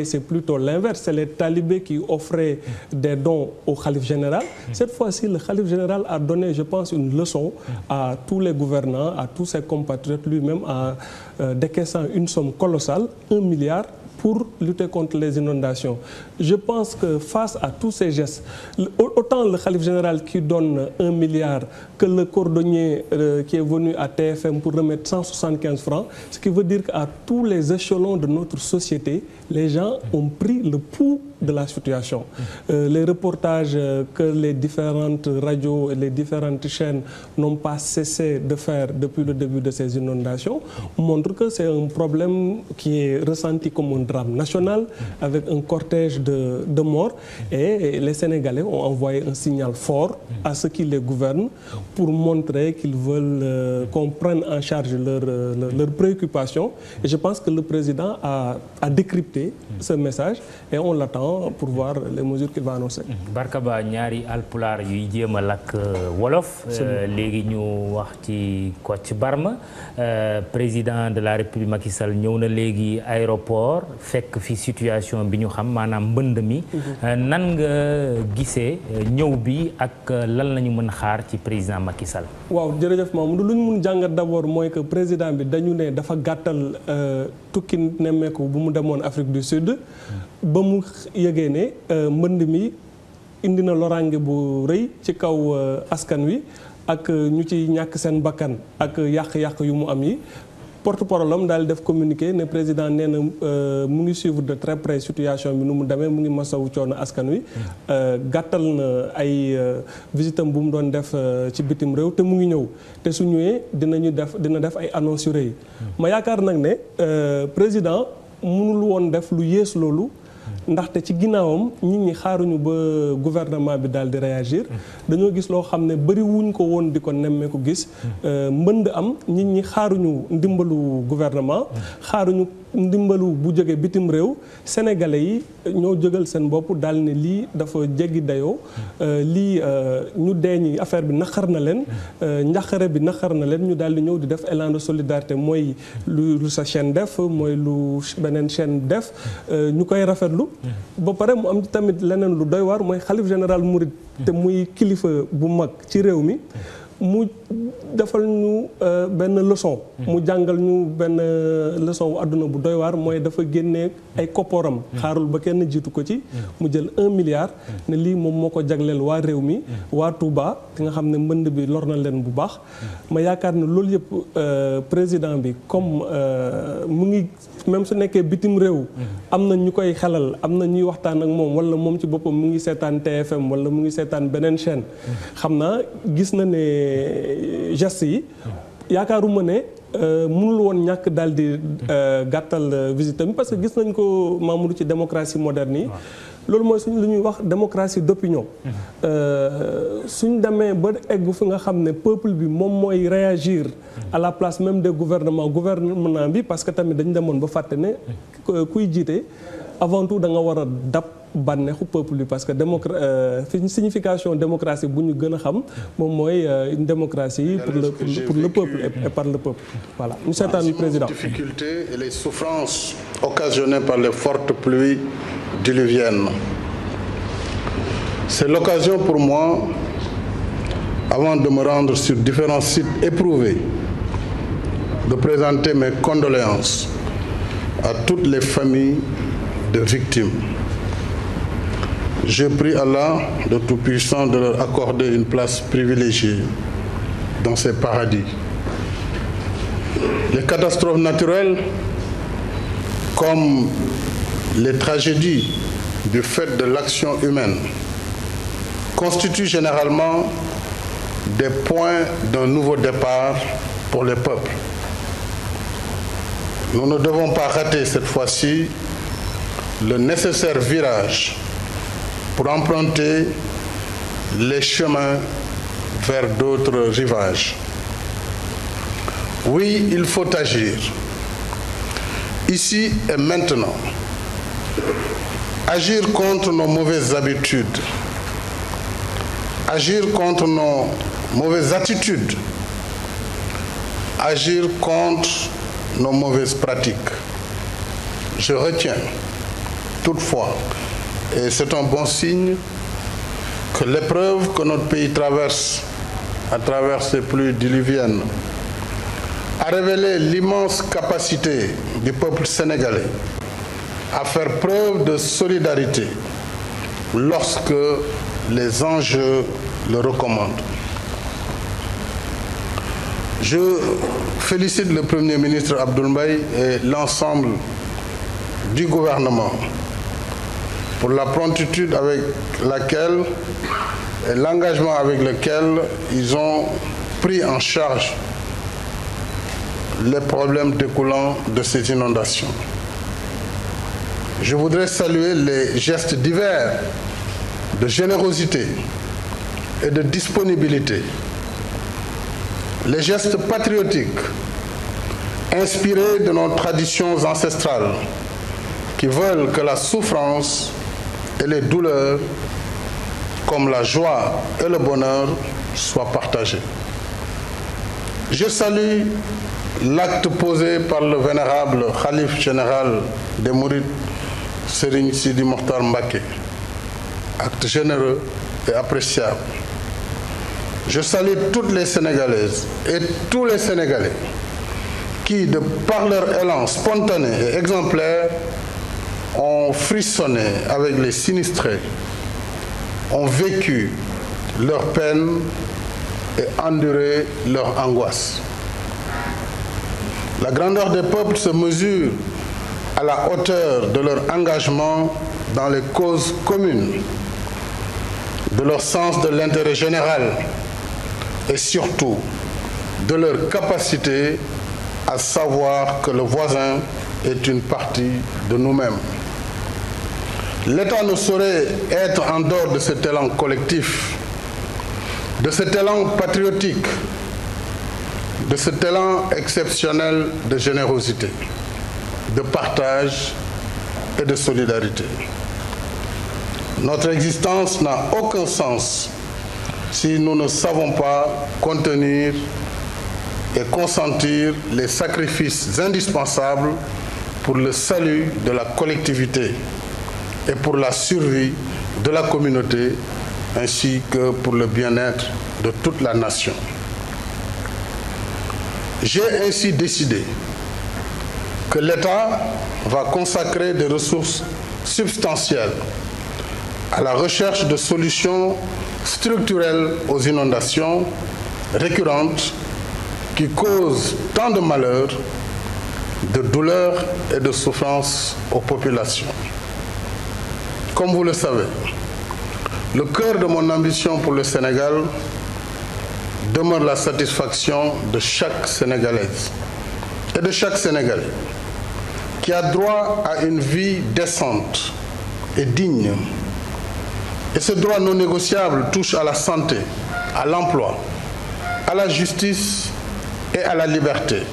C'est plutôt l'inverse, c'est les talibés qui offraient des dons au khalife général. Cette fois-ci, le khalife général a donné, je pense, une leçon à tous les gouvernants, à tous ses compatriotes, lui-même en décaissant une somme colossale, 1 milliard, pour lutter contre les inondations. Je pense que face à tous ces gestes, autant le khalife général qui donne 1 milliard que le cordonnier qui est venu à TFM pour remettre 175 francs, ce qui veut dire qu'à tous les échelons de notre société, les gens ont pris le pouls de la situation. Les reportages que les différentes radios et les différentes chaînes n'ont pas cessé de faire depuis le début de ces inondations montrent que c'est un problème qui est ressenti comme un drame national avec un cortège de morts, et les Sénégalais ont envoyé un signal fort à ceux qui les gouvernent pour montrer qu'ils veulent qu'on prenne en charge leurs préoccupations, et je pense que le président a décrypté ce message et on l'attend pour voir les mesures qu'il va annoncer. Barka Ba ñaari alpulaar yuy jéem a lakk wolof léegi ñu wax ci Kocc Barma président de la République Macky Sall ñëw na léegi aéroport fekk fi situation bi ñu xam maanaam mbënd mi nan nga gisee ñëw bi ak lan lañu mën xaar ci président Macky Sall. waaw jërëjëf Mamadou lu ñu mun jàngat d'abord mooy que président bi dañu ne dafa gàttal tukki nemmeeku bu mu demoon Afrique du Sud ba mu yëgee ne mbënd mi indi na loraange bu rëy ci kaw askan wi ak ñu ci ñàkk seen bakkan ak yàq-yàq yu mu am yi. porte-parole am daal def communiqué ne président nee na mu ngi suivre de très près situation bi nu mu demee mu ngi masawu coono askan wi gàttal na ay visitam bu mu doon def ci bitim réew te mu ngi ñëw te su ñëwee dina def ay annonces yu rëy ma yaakaar nag ne président mënul woon def lu yées loolu ndaxte ci ginnaawam nit ñi xaaruñu ba gouvernement bi daal di réagir dañoo gis loo xam ne bëri wuñ ko woon di ko nemmeeku gis mbënd am nit ñi xaaruñu ndimbalu gouvernement xaaruñu ndimbalu bu jóge bitim réew sénégalais yi ñoo jógal seen bopp daal ne lii dafa jéggi dayoo lii ñu deeñi affaire bi naqar na leen njaqare bi naqar na leen ñu daal di ñëw di def élan de solidarité mooy lu sa chaîne def mooy lu beneen chaîne def ñu koy rafetlu ba pare mu am tamit leneen lu doy waar mooy xalif général Mouride te muy kilifa bu mag ci réew mi mu defal ñu benn leçon mu jàngal ñu benn leçon wu àdduna bu doy waar mooy dafa génnee ay kopporam xaarul ba kenn jiitu ko ci mu jël 1 milliard ne lii moom moo ko jagleel waa réew mi waa Touba ki nga xam ne mbënd bi lor na leen bu baax ma yaakaar ne loolu yëpp président bi comme mu ngi même su nekkee bitim réew am na ñu koy xelal am na ñuy waxtaan ak moom wala moom ci boppam mu ngi seetaan TFM wala mu ngi seetaan beneen chaîne xam naa gis na ne gestes yi yaakaaruma ne mënul woon ñàkk daal di gàttal visite bi parce que gis nañ ko Mamadou ci démocratie moderne yi loolu mooy suñ lu ñuy wax démocratie d'opinion suñ demee ba egg fi nga xam ne peuple bi moom mooy réagir à la place même des gouvernement bi parce que tamit dañu demoon ba fàtte ne kuy jiite avant tout da nga war a dab bànneexu peuple bi parce que signification démocratie bu ñu gën a xam moom mooy une démocratie pour le peuple et par le peuple voilà ñu seetaan président. Les difficultés et les souffrances occasionnées par les fortes pluies diluviennes. C'est l'occasion pour moi, avant de me rendre sur différents sites éprouvés, de présenter mes condoléances à toutes les familles de victimes. Je prie Allah, le Tout-Puissant, de leur accorder une place privilégiée dans ces paradis. Les catastrophes naturelles, comme les tragédies du fait de l'action humaine, constituent généralement des points d'un nouveau départ pour les peuples. Nous ne devons pas rater cette fois-ci le nécessaire virage pour emprunter les chemins vers d'autres rivages. Oui, il faut agir, ici et maintenant. Agir contre nos mauvaises habitudes, agir contre nos mauvaises attitudes, agir contre nos mauvaises pratiques. Je retiens Toutefois, et c'est un bon signe, que l'épreuve que notre pays traverse à travers ces pluies diluviennes a révélé l'immense capacité du peuple sénégalais à faire preuve de solidarité lorsque les enjeux le recommandent. Je félicite le Premier ministre Abdoul Mbaye et l'ensemble du gouvernement pour la promptitude avec laquelle et l'engagement avec lequel ils ont pris en charge les problèmes découlant de ces inondations. Je voudrais saluer les gestes divers de générosité et de disponibilité, les gestes patriotiques inspirés de nos traditions ancestrales qui veulent que la souffrance et les douleurs, comme la joie et le bonheur, soient partagés. Je salue l'acte posé par le vénérable Khalife général des Mourides, Serigne Sidi Mokhtar Mbacké, acte généreux et appréciable. Je salue toutes les Sénégalaises et tous les Sénégalais qui, de par leur élan spontané et exemplaire, ont frissonné avec les sinistrés, ont vécu leur peine et enduré leur angoisse. La grandeur des peuples se mesure à la hauteur de leur engagement dans les causes communes, de leur sens de l'intérêt général et surtout de leur capacité à savoir que le voisin est une partie de nous-mêmes. L'État ne saurait être en dehors de cet élan collectif, de cet élan patriotique, de cet élan exceptionnel de générosité, de partage et de solidarité. Notre existence n'a aucun sens si nous ne savons pas contenir et consentir les sacrifices indispensables pour le salut de la collectivité et pour la survie de la communauté, ainsi que pour le bien-être de toute la nation. J'ai ainsi décidé que l'État va consacrer des ressources substantielles à la recherche de solutions structurelles aux inondations récurrentes qui causent tant de malheurs, de douleurs et de souffrances aux populations. Comme vous le savez, le cœur de mon ambition pour le Sénégal demeure la satisfaction de chaque Sénégalaise et de chaque Sénégalais qui a droit à une vie décente et digne. Et ce droit non négociable touche à la santé, à l'emploi, à la justice et à la liberté.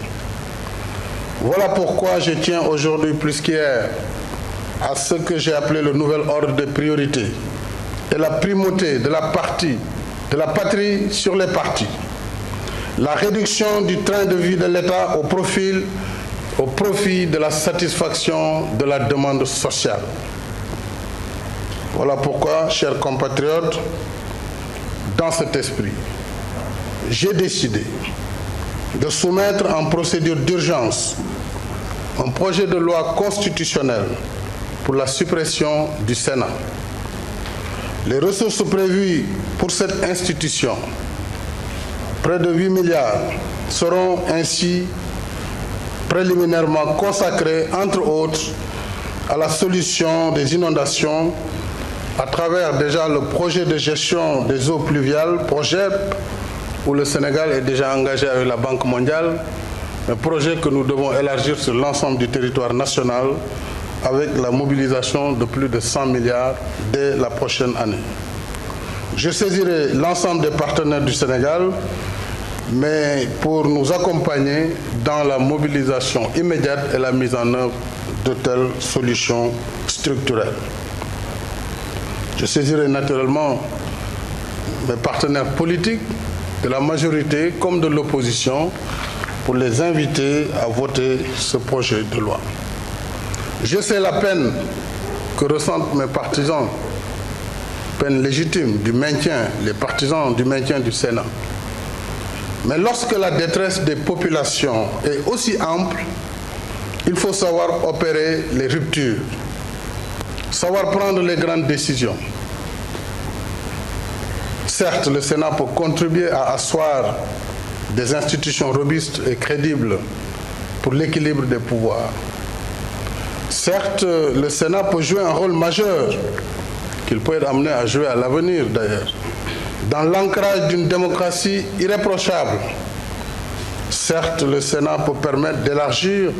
Voilà pourquoi je tiens aujourd'hui plus qu'hier à ce que j'ai appelé le nouvel ordre des priorités et la primauté de la patrie sur les partis. La réduction du train de vie de l'État au profit de la satisfaction de la demande sociale. Voilà pourquoi, chers compatriotes, dans cet esprit, j'ai décidé de soumettre en procédure d'urgence un projet de loi constitutionnelle pour la suppression du Sénat. Les ressources prévues pour cette institution, près de 8 milliards, seront ainsi préliminairement consacrées, entre autres, à la solution des inondations à travers déjà le projet de gestion des eaux pluviales, PROGEP, où le Sénégal est déjà engagé avec la Banque mondiale, un projet que nous devons élargir sur l'ensemble du territoire national avec la mobilisation de plus de 100 milliards dès la prochaine année. Je saisirai l'ensemble des partenaires du Sénégal, mais pour nous accompagner dans la mobilisation immédiate et la mise en œuvre de telles solutions structurelles. Je saisirai naturellement mes partenaires politiques de la majorité comme de l'opposition pour les inviter à voter ce projet de loi. Je sais la peine que ressentent mes partisans, peine légitime du maintien, les partisans du maintien du Sénat. Mais lorsque la détresse des populations est aussi ample, il faut savoir opérer les ruptures, savoir prendre les grandes décisions. Certes, le Sénat peut contribuer à asseoir des institutions robustes et crédibles pour l'équilibre des pouvoirs. Certes, le Sénat peut jouer un rôle majeur, qu'il peut être amené à jouer à l'avenir d'ailleurs, dans l'ancrage d'une démocratie irréprochable. Certes, le Sénat peut permettre d'élargir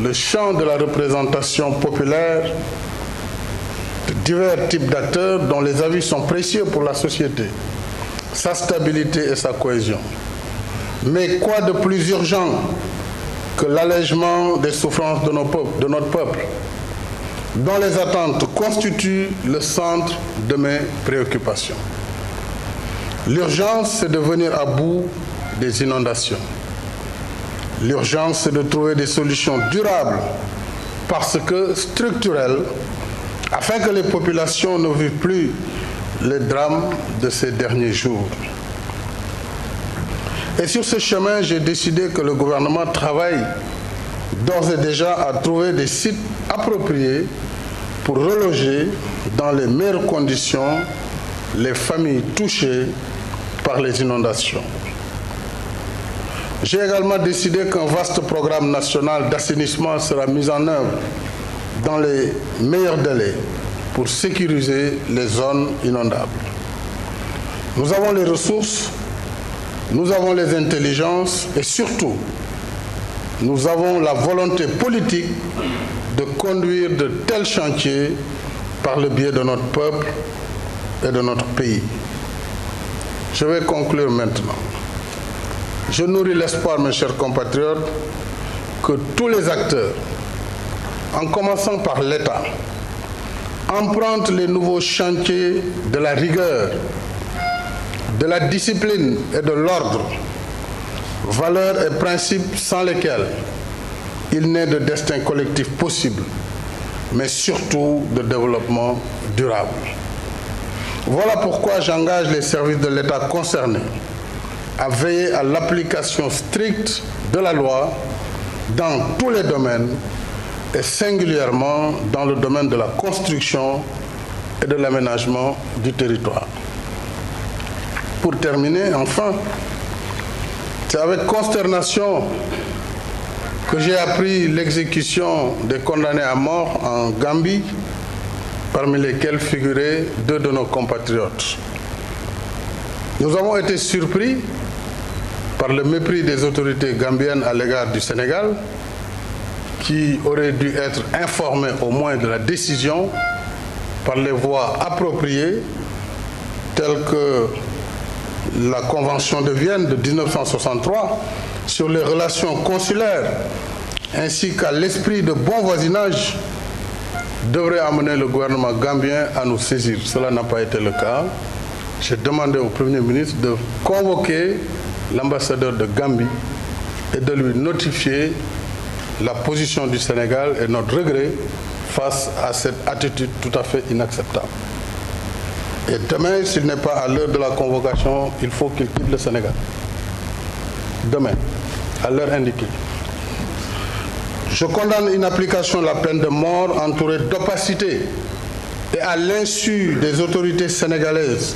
le champ de la représentation populaire de divers types d'acteurs dont les avis sont précieux pour la société, sa stabilité et sa cohésion. Mais quoi de plus urgent que l'allègement des souffrances de notre peuple, dont les attentes constituent le centre de mes préoccupations. L'urgence, c'est de venir à bout des inondations. L'urgence, c'est de trouver des solutions durables, parce que structurelles, afin que les populations ne vivent plus les drames de ces derniers jours. Et sur ce chemin, j'ai décidé que le gouvernement travaille d'ores et déjà à trouver des sites appropriés pour reloger dans les meilleures conditions les familles touchées par les inondations. J'ai également décidé qu'un vaste programme national d'assainissement sera mis en œuvre dans les meilleurs délais pour sécuriser les zones inondables. Nous avons les ressources, nous avons les intelligences et surtout, nous avons la volonté politique de conduire de tels chantiers par le biais de notre peuple et de notre pays. Je vais conclure maintenant. Je nourris l'espoir, mes chers compatriotes, que tous les acteurs, en commençant par l'État, empruntent les nouveaux chantiers de la rigueur, de la discipline et de l'ordre, valeurs et principes sans lesquels il n'est de destin collectif possible, mais surtout de développement durable. Voilà pourquoi j'engage les services de l'État concernés à veiller à l'application stricte de la loi dans tous les domaines et singulièrement dans le domaine de la construction et de l'aménagement du territoire. Pour terminer, enfin, c'est avec consternation que j'ai appris l'exécution des condamnés à mort en Gambie, parmi lesquels figuraient 2 de nos compatriotes. Nous avons été surpris par le mépris des autorités gambiennes à l'égard du Sénégal, qui auraient dû être informés au moins de la décision par les voies appropriées, telles que la Convention de Vienne de 1963 sur les relations consulaires, ainsi qu'à l'esprit de bon voisinage, devrait amener le gouvernement gambien à nous saisir. Cela n'a pas été le cas. J'ai demandé au Premier ministre de convoquer l'ambassadeur de Gambie et de lui notifier la position du Sénégal et notre regret face à cette attitude tout à fait inacceptable. Et demain, s'il n'est pas à l'heure de la convocation, il faut qu'il quitte le Sénégal. Demain, à l'heure indiquée. Je condamne une application de la peine de mort entourée d'opacité et à l'insu des autorités sénégalaises.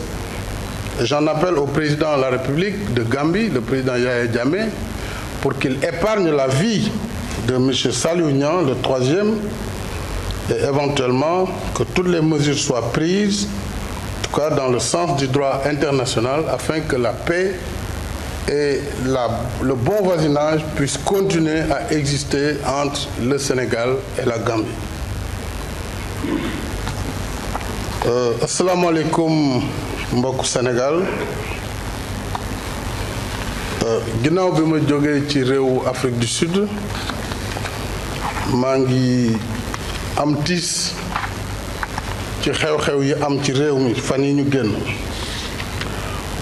J'en appelle au président de la République de Gambie, le président Yahya Jammeh, pour qu'il épargne la vie de M. Saliou Niang, le 3e, et éventuellement que toutes les mesures soient prises, en tout cas dans le sens du droit international, afin que la paix et le bon voisinage puissent continuer à exister entre le Sénégal et la Gambie. Assalamu alaikum mbokk Sénégal. Ginnaaw bi ma jógee ci réewu Afrique du Sud, maa ngi am tiis ci xew-xew yi am ci réew mi fan yi ñu génn.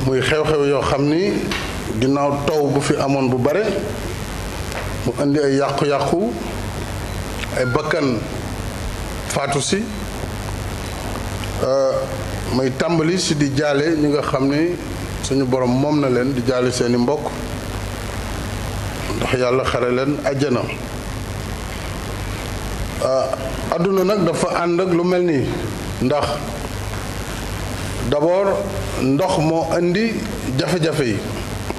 Muy xew-xew yoo xam ni ginnaaw taw bu fi amoon bu bare mu indi ay yàqu-yàqu, ay bakkan faatu si, may tàmbali si di jaale ñi nga xam ni suñu borom moom na leen di jaale seeni mbokk ndax yàlla xare leen àjjana. adduna nag dafa ànd ak lu mel nii ndax d'abord ndox moo indi jafe-jafe yi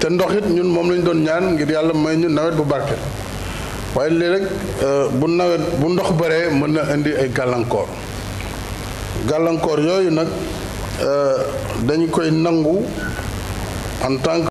te ndox it ñun moom lañu doon ñaan ngir yàlla may ñu nawet bu barke waaye léeg-léeg bu ndox baree mën na indi ay gàllankoor yooyu nag dañu koy nangu en tant que